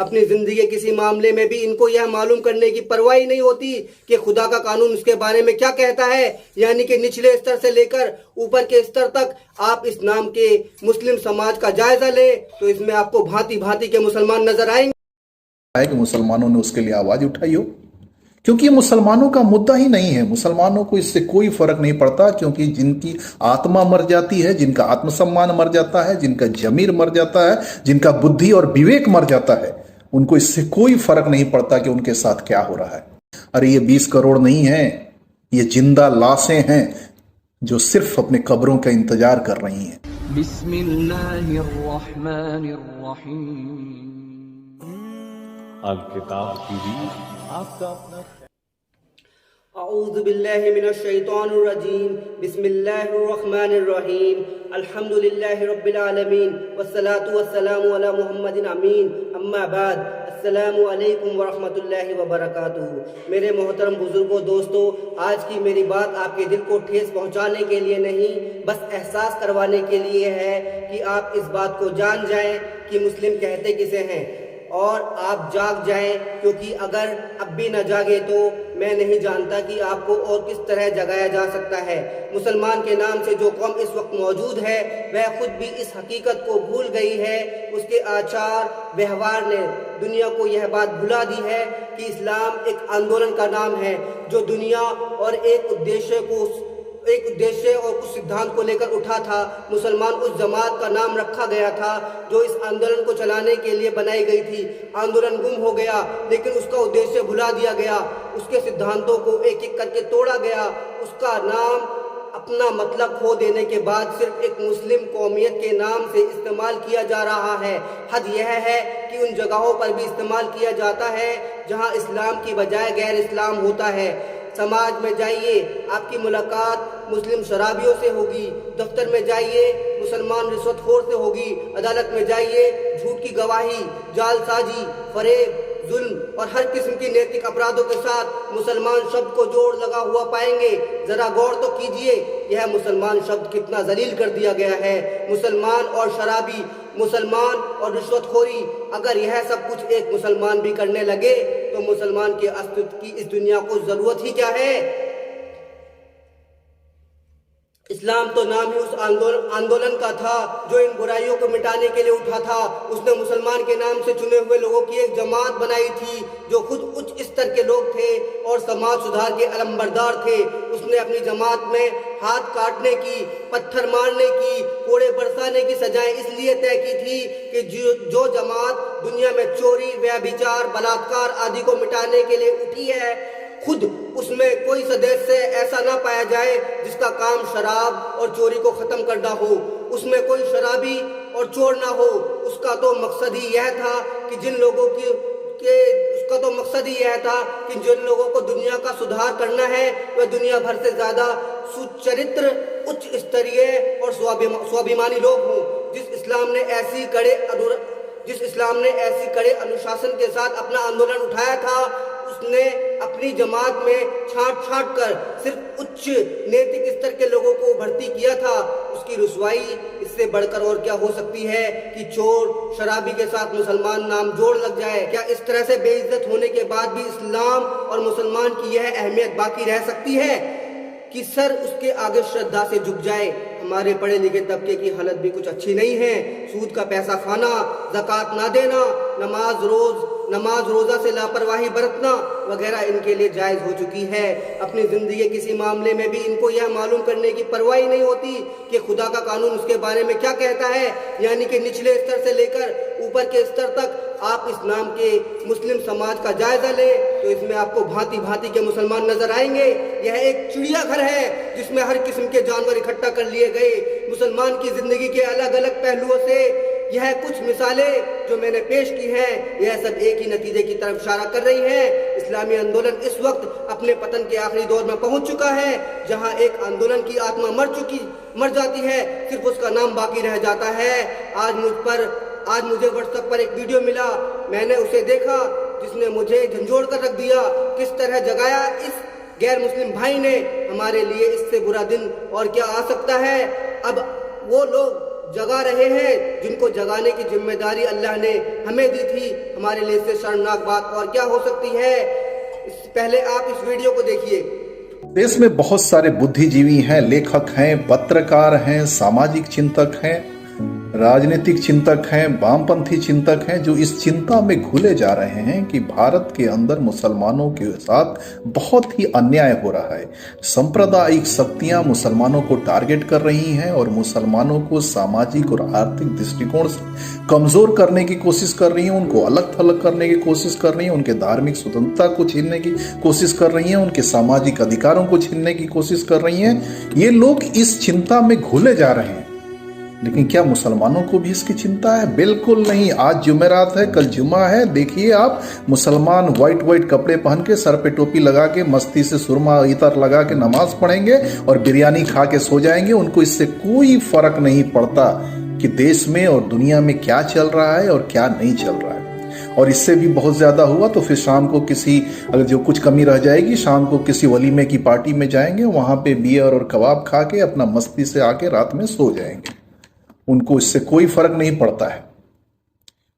अपनी जिंदगी के किसी मामले में भी इनको यह मालूम करने की परवाह ही नहीं होती कि खुदा का कानून उसके बारे में क्या कहता है। यानी कि निचले स्तर से लेकर ऊपर के स्तर तक आप इस नाम के मुस्लिम समाज का जायजा ले तो इसमें आपको भांति भांति के मुसलमान नजर आएंगे। कि मुसलमानों ने उसके लिए आवाज उठाई हो, क्योंकि ये मुसलमानों का मुद्दा ही नहीं है। मुसलमानों को इससे कोई फर्क नहीं पड़ता, क्योंकि जिनकी आत्मा मर जाती है, जिनका आत्मसम्मान मर जाता है, जिनका जमीर मर जाता है, जिनका बुद्धि और विवेक मर जाता है, उनको इससे कोई फर्क नहीं पड़ता कि उनके साथ क्या हो रहा है। अरे ये 20 करोड़ नहीं है, ये जिंदा लाशें हैं जो सिर्फ अपने कब्रों का इंतजार कर रही हैं। अल-किताब टीवी आपका अपना। अऊज़ु बिल्लाहि मिनश शैतानिर रजीम, बिस्मिल्लाहिर रहमानिर रहीम, अल्हम्दुलिल्लाहि रब्बिल आलमीन, वस्सलातु वस्सलामु अला मुहम्मदिन अमीन, अम्मा बाद, अस्सलामु अलैकुम व रहमतुल्लाहि व बरकातुहू। मेरे मोहतरम बुजुर्गों, दोस्तों, आज की मेरी बात आपके दिल को ठेस पहुंचाने के लिए नहीं, बस एहसास करवाने के लिए है कि आप इस बात को जान जाएं कि मुस्लिम कहते किसे हैं और आप जाग जाएं, क्योंकि अगर अब भी न जागे तो मैं नहीं जानता कि आपको और किस तरह जगाया जा सकता है। मुसलमान के नाम से जो कौम इस वक्त मौजूद है वह खुद भी इस हकीकत को भूल गई है। उसके आचार व्यवहार ने दुनिया को यह बात भुला दी है कि इस्लाम एक आंदोलन का नाम है जो दुनिया और एक उद्देश्य और कुछ सिद्धांत को लेकर उठा था। मुसलमान उस जमात का नाम रखा गया था जो इस आंदोलन को चलाने के लिए बनाई गई थी। आंदोलन गुम हो गया, लेकिन उसका उद्देश्य भुला दिया गया, उसके सिद्धांतों को एक एक करके तोड़ा गया, उसका नाम अपना मतलब खो देने के बाद सिर्फ एक मुस्लिम कौमियत के नाम से इस्तेमाल किया जा रहा है। हद यह है कि उन जगहों पर भी इस्तेमाल किया जाता है जहां इस्लाम की बजाय गैर इस्लाम होता है। समाज में जाइए, आपकी मुलाकात मुस्लिम शराबियों से होगी, दफ्तर में जाइए मुसलमान रिश्वतखोर से होगी, अदालत में जाइए झूठ की गवाही, जालसाजी, फरेब, जुल्म और हर किस्म की नैतिक अपराधों के साथ मुसलमान शब्द को जोड़ लगा हुआ पाएंगे। जरा गौर तो कीजिए, यह मुसलमान शब्द कितना जलील कर दिया गया है। मुसलमान और शराबी, मुसलमान और रिश्वतखोरी, अगर यह सब कुछ एक मुसलमान भी करने लगे तो मुसलमान के अस्तित्व की इस दुनिया को जरूरत ही क्या है। इस्लाम तो नाम ही उस आंदोलन का था जो इन बुराइयों को मिटाने के लिए उठा था। उसने मुसलमान के नाम से चुने हुए लोगों की एक जमात बनाई थी जो खुद उच्च स्तर के लोग थे और समाज सुधार के अलंबरदार थे। उसने अपनी जमात में हाथ काटने की, पत्थर मारने की, कोड़े बरसाने की सजाएं इसलिए तय की थी कि जो जमात दुनिया में चोरी, व्यभिचार, बलात्कार आदि को मिटाने के लिए उठी है, खुद उसमें कोई सदस्य ऐसा ना पाया जाए जिसका काम शराब और चोरी को खत्म करना हो। उसमें कोई शराबी और चोर ना हो। उसका तो मकसद ही यह था कि जिन लोगों को दुनिया का सुधार करना है वह दुनिया भर से ज्यादा सुचरित्र, उच्च स्तरीय और स्वाभिमानी लोग हों। जिस इस्लाम ने ऐसी कड़े अनुशासन के साथ अपना आंदोलन उठाया था, उसने अपनी जमात में छांट कर सिर्फ उच्च नैतिक स्तर के लोगों को भर्ती किया था। उसकी रुसवाई इससे बढ़कर और क्या हो सकती है कि चोर, शराबी के साथ मुसलमान नाम जोड़ लग जाए। क्या इस तरह से बेइज्जत होने के बाद भी इस्लाम और मुसलमान की यह अहमियत बाकी रह सकती है कि सर उसके आगे श्रद्धा से झुक जाए। हमारे पढ़े लिखे तबके की हालत भी कुछ अच्छी नहीं है। सूद का पैसा खाना, ज़कात ना देना, नमाज रोज़ा से लापरवाही बरतना वगैरह इनके लिए जायज़ हो चुकी है। अपनी ज़िंदगी के किसी मामले में भी इनको यह मालूम करने की परवाह ही नहीं होती कि खुदा का कानून उसके बारे में क्या कहता है। यानी कि निचले स्तर से लेकर ऊपर के स्तर तक आप इस नाम के मुस्लिम समाज का जायजा लें तो इसमें आपको भांति भांति के मुसलमान नजर आएंगे। यह एक चिड़ियाघर है जिसमें हर किस्म के जानवर इकट्ठा कर लिए गए। मुसलमान की जिंदगी के अलग अलग पहलुओं से यह कुछ मिसालें जो मैंने पेश की हैं, यह सब एक ही नतीजे की तरफ इशारा कर रही है। इस्लामी आंदोलन इस वक्त अपने पतन के आखिरी दौर में पहुंच चुका है, जहां एक आंदोलन की आत्मा मर जाती है, सिर्फ उसका नाम बाकी रह जाता है। आज मुझे व्हाट्सएप पर एक वीडियो मिला, मैंने उसे देखा जिसने मुझे झंझोड़ कर रख दिया। किस तरह जगाया इस गैर मुस्लिम भाई ने। हमारे लिए इससे बुरा दिन और क्या आ सकता है। अब वो लोग जगा रहे हैं जिनको जगाने की जिम्मेदारी अल्लाह ने हमें दी थी। हमारे लिए इससे शर्मनाक बात और क्या हो सकती है। पहले आप इस वीडियो को देखिए। देश में बहुत सारे बुद्धिजीवी हैं, लेखक हैं, पत्रकार हैं, सामाजिक चिंतक हैं, राजनीतिक चिंतक हैं, वामपंथी चिंतक हैं, जो इस चिंता में घुले जा रहे हैं कि भारत के अंदर मुसलमानों के साथ बहुत ही अन्याय हो रहा है। सांप्रदायिक शक्तियां मुसलमानों को टारगेट कर रही हैं और मुसलमानों को सामाजिक और आर्थिक दृष्टिकोण से कमजोर करने की कोशिश कर रही हैं, उनको अलग थलग करने की कोशिश कर रही हैं, उनके धार्मिक स्वतंत्रता को छीनने की कोशिश कर रही हैं, उनके सामाजिक अधिकारों को छीनने की कोशिश कर रही हैं। ये लोग इस चिंता में घुले जा रहे हैं। लेकिन क्या मुसलमानों को भी इसकी चिंता है? बिल्कुल नहीं। आज जुमेरात है, कल जुमा है। देखिए आप, मुसलमान व्हाइट कपड़े पहन के, सर पे टोपी लगा के, मस्ती से सुरमा इतर लगा के नमाज पढ़ेंगे और बिरयानी खा के सो जाएंगे। उनको इससे कोई फर्क नहीं पड़ता कि देश में और दुनिया में क्या चल रहा है और क्या नहीं चल रहा है। और इससे भी बहुत ज्यादा हुआ तो फिर शाम को किसी, अगर जो कुछ कमी रह जाएगी, शाम को किसी वलीमे की पार्टी में जाएंगे, वहां पे बियर और कबाब खा के अपना मस्ती से आके रात में सो जाएंगे। उनको इससे कोई फर्क नहीं पड़ता है।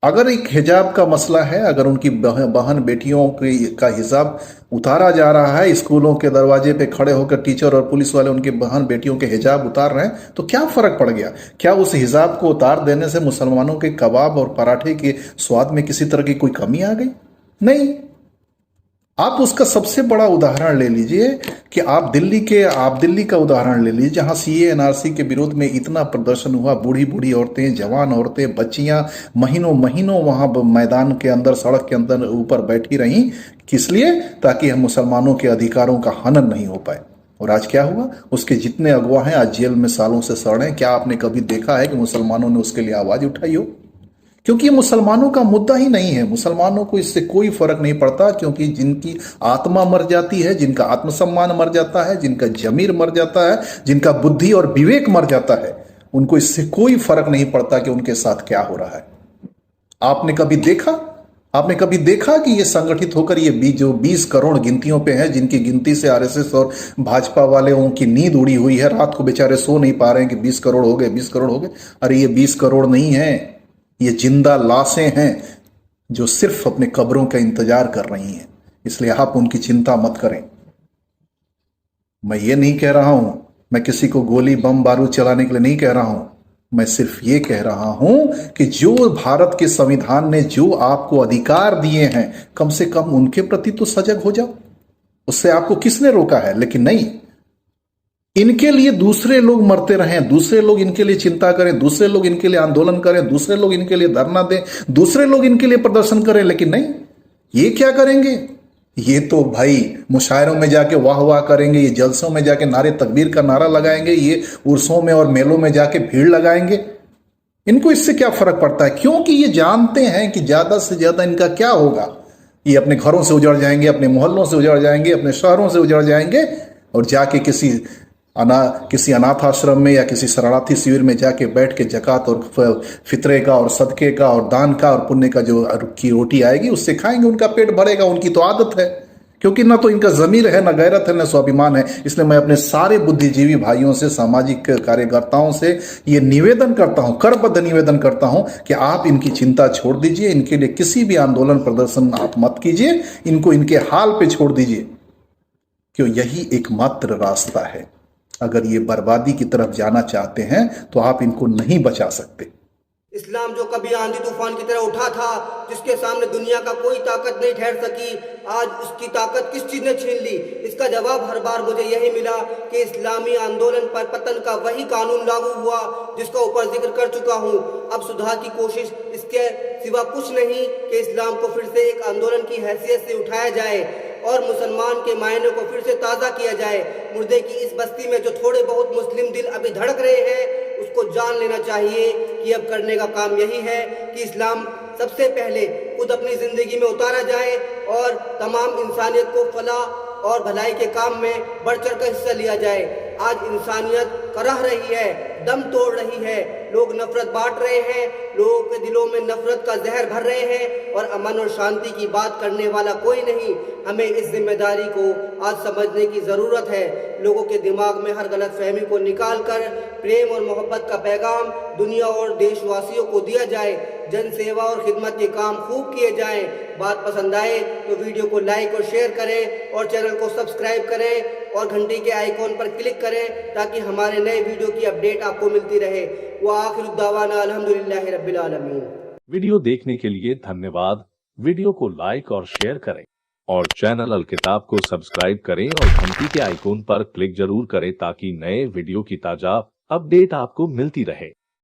अगर एक हिजाब का मसला है, अगर उनकी बहन बेटियों का हिजाब उतारा जा रहा है, स्कूलों के दरवाजे पे खड़े होकर टीचर और पुलिस वाले उनके बहन बेटियों के हिजाब उतार रहे हैं, तो क्या फर्क पड़ गया? क्या उस हिजाब को उतार देने से मुसलमानों के कबाब और पराठे के स्वाद में किसी तरह की कोई कमी आ गई? नहीं। आप उसका सबसे बड़ा उदाहरण ले लीजिए कि आप दिल्ली का उदाहरण ले लीजिए, जहां सीए एनआरसी के विरोध में इतना प्रदर्शन हुआ। बूढ़ी बूढ़ी औरतें, जवान औरतें, बच्चियां महीनों महीनों वहां मैदान के अंदर, सड़क के अंदर ऊपर बैठी रहीं। किस लिए? ताकि हम मुसलमानों के अधिकारों का हनन नहीं हो पाए। और आज क्या हुआ? उसके जितने अगवा हैं आज जेल में सालों से सड़ रहे हैं। क्या आपने कभी देखा है कि मुसलमानों ने उसके लिए आवाज उठाई हो? क्योंकि ये मुसलमानों का मुद्दा ही नहीं है। मुसलमानों को इससे कोई फर्क नहीं पड़ता, क्योंकि जिनकी आत्मा मर जाती है, जिनका आत्मसम्मान मर जाता है, जिनका जमीर मर जाता है, जिनका बुद्धि और विवेक मर जाता है, उनको इससे कोई फर्क नहीं पड़ता कि उनके साथ क्या हो रहा है। आपने कभी देखा कि ये संगठित होकर ये जो 20 करोड़ गिनतियों पे हैं, जिनकी गिनती से आरएसएस और भाजपा वाले उनकी नींद उड़ी हुई है, रात को बेचारे सो नहीं पा रहे हैं कि 20 करोड़ हो गए, 20 करोड़ हो गए। अरे ये 20 करोड़ नहीं है, ये जिंदा लाशें हैं जो सिर्फ अपने कब्रों का इंतजार कर रही हैं। इसलिए आप उनकी चिंता मत करें। मैं ये नहीं कह रहा हूं, मैं किसी को गोली बम बारूद चलाने के लिए नहीं कह रहा हूं। मैं सिर्फ ये कह रहा हूं कि जो भारत के संविधान ने जो आपको अधिकार दिए हैं, कम से कम उनके प्रति तो सजग हो जाओ। उससे आपको किसने रोका है? लेकिन नहीं, इनके लिए दूसरे लोग मरते रहें, दूसरे लोग इनके लिए चिंता करें, दूसरे लोग इनके लिए आंदोलन करें, दूसरे लोग इनके लिए धरना दें, दूसरे लोग इनके लिए प्रदर्शन करें। लेकिन नहीं, ये क्या करेंगे? ये तो भाई मुशायरों में जाके वाह वाह करेंगे, ये जलसों में जाके नारे तकबीर का नारा लगाएंगे, ये उर्सों में और मेलों में जाके भीड़ लगाएंगे। इनको इससे क्या फर्क पड़ता है? क्योंकि ये जानते हैं कि ज्यादा से ज्यादा इनका क्या होगा। ये अपने घरों से उजड़ जाएंगे, अपने मोहल्लों से उजड़ जाएंगे, अपने शहरों से उजड़ जाएंगे और जाके किसी अनाथ आश्रम में या किसी शरणार्थी शिविर में जाके बैठ के जकात और फितरे का और सदके का और दान का और पुण्य का जो की रोटी आएगी उससे खाएंगे, उनका पेट भरेगा। उनकी तो आदत है, क्योंकि ना तो इनका जमीर है, ना गैरत है, ना स्वाभिमान है। इसलिए मैं अपने सारे बुद्धिजीवी भाइयों से, सामाजिक कार्यकर्ताओं से ये निवेदन करता हूं, करबद्ध निवेदन करता हूं कि आप इनकी चिंता छोड़ दीजिए। इनके लिए किसी भी आंदोलन प्रदर्शन आप मत कीजिए, इनको इनके हाल पे छोड़ दीजिए, क्यों यही एकमात्र रास्ता है। अगर ये बर्बादी की तरफ जाना चाहते हैं तो आप इनको नहीं बचा सकते। इस्लाम जो कभी आंधी तूफान की तरह उठा था, जिसके सामने दुनिया का कोई ताकत नहीं ठहर सकी, आज उसकी ताकत किस चीज ने छीन ली? इसका जवाब हर बार मुझे यही मिला कि इस्लामी आंदोलन पर पतन का वही कानून लागू हुआ जिसका ऊपर जिक्र कर चुका हूँ। अब सुधार की कोशिश इसके सिवा कुछ नहीं कि इस्लाम को फिर से एक आंदोलन की हैसियत से उठाया जाए और मुसलमान के मायने को फिर से ताज़ा किया जाए। मुर्दे की इस बस्ती में जो थोड़े बहुत मुस्लिम दिल अभी धड़क रहे हैं, उसको जान लेना चाहिए कि अब करने का काम यही है कि इस्लाम सबसे पहले खुद अपनी ज़िंदगी में उतारा जाए और तमाम इंसानियत को फलाह और भलाई के काम में बढ़ चढ़ कर हिस्सा लिया जाए। आज इंसानियत करह रही है, दम तोड़ रही है। लोग नफरत बांट रहे हैं, लोगों के दिलों में नफरत का जहर भर रहे हैं और अमन और शांति की बात करने वाला कोई नहीं। हमें इस जिम्मेदारी को आज समझने की ज़रूरत है। लोगों के दिमाग में हर गलत फहमी को निकाल कर प्रेम और मोहब्बत का पैगाम दुनिया और देशवासियों को दिया जाए। जन सेवा और खिदमत के काम खूब किए जाएं। बात पसंद आए तो वीडियो को लाइक और शेयर करें और चैनल को सब्सक्राइब करें और घंटी के आइकॉन पर क्लिक करें ताकि हमारे नए वीडियो की अपडेट आपको मिलती रहे। व आखिर दावाना अल्हम्दुलिल्लाहि रब्बिल आलमीन। वीडियो देखने के लिए धन्यवाद। वीडियो को लाइक और शेयर करें और चैनल अल किताब को सब्सक्राइब करें और घंटी के आइकॉन पर क्लिक जरूर करें ताकि नए वीडियो की ताजा अपडेट आपको मिलती रहे।